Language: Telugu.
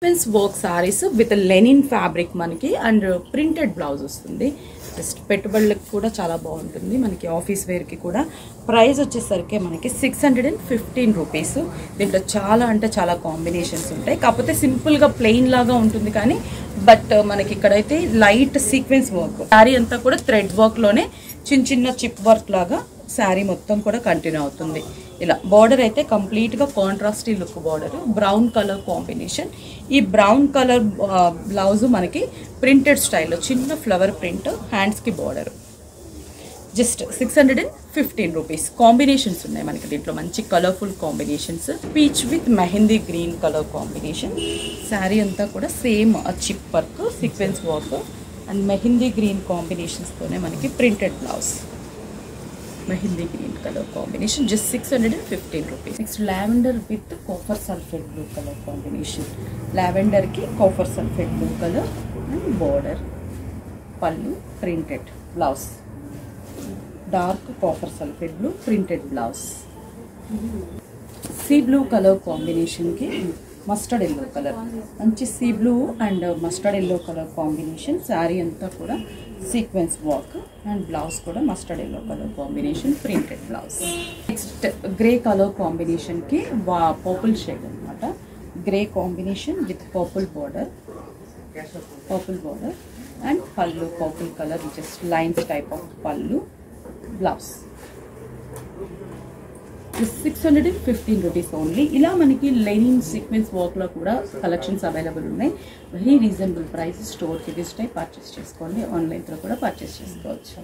Sequence work saris with linen fabric మనకి అండ్ ప్రింటెడ్ బ్లౌజ్ వస్తుంది. జస్ట్ పెట్టుబడులకు కూడా చాలా బాగుంటుంది. మనకి ఆఫీస్ వేర్కి కూడా. ప్రైస్ వచ్చేసరికి మనకి 615 రూపీస్. దీంట్లో చాలా అంటే చాలా కాంబినేషన్స్ ఉంటాయి. కాకపోతే సింపుల్గా ప్లెయిన్ లాగా ఉంటుంది కానీ బట్ మనకి ఇక్కడైతే లైట్ సీక్వెన్స్ వర్క్. శారీ అంతా కూడా థ్రెడ్ వర్క్లోనే చిన్న చిన్న చిప్ వర్క్ లాగా శారీ మొత్తం కూడా కంటిన్యూ అవుతుంది. ఇలా బార్డర్ అయితే కంప్లీట్గా కాంట్రాస్టీ look border, brown colour combination. ఈ బ్రౌన్ కలర్ బ్లౌజ్ మనకి ప్రింటెడ్ స్టైల్లో చిన్న ఫ్లవర్ ప్రింట్, హ్యాండ్స్కి బార్డర్. Just 615 rupees. కాంబినేషన్స్ ఉన్నాయి మనకి దీంట్లో, మంచి colourful combinations. Peach with mehndi green colour combination. Sari అంతా కూడా same chip work, sequence work and mehndi green కాంబినేషన్స్తోనే మనకి printed blouse. Mehndi green colour combination. Just 615 rupees. Next lavender with copper sulphate blue colour combination. లావెండర్కి copper sulphate blue colour and border, pallu, printed blouse. Dark copper sulphate blue printed blouse. Sea blue colour కాంబినేషన్కి మస్టర్డ్ ఎల్లో కలర్, మంచి sea blue and mustard yellow colour combination. Sari అంతా కూడా సీక్వెన్స్ వర్క్ అండ్ బ్లౌజ్ కూడా mustard yellow colour combination, printed blouse. Next grey colour కాంబినేషన్కి పర్పుల్ షేడ్ అనమాట. Grey combination with purple border and pallu purple colour, just lines type of pallu, blouse. 615 rupees only. ఇలా మనకి లెనిన్ సీక్వెన్స్ వర్క్లో కూడా కలెక్షన్స్ అవైలబుల్ ఉన్నాయి. Very reasonable price. స్టోర్కి విజిట్ అయి పర్చేస్ చేసుకోండి. ఆన్లైన్లో కూడా పర్చేస్ చేసుకోవచ్చు.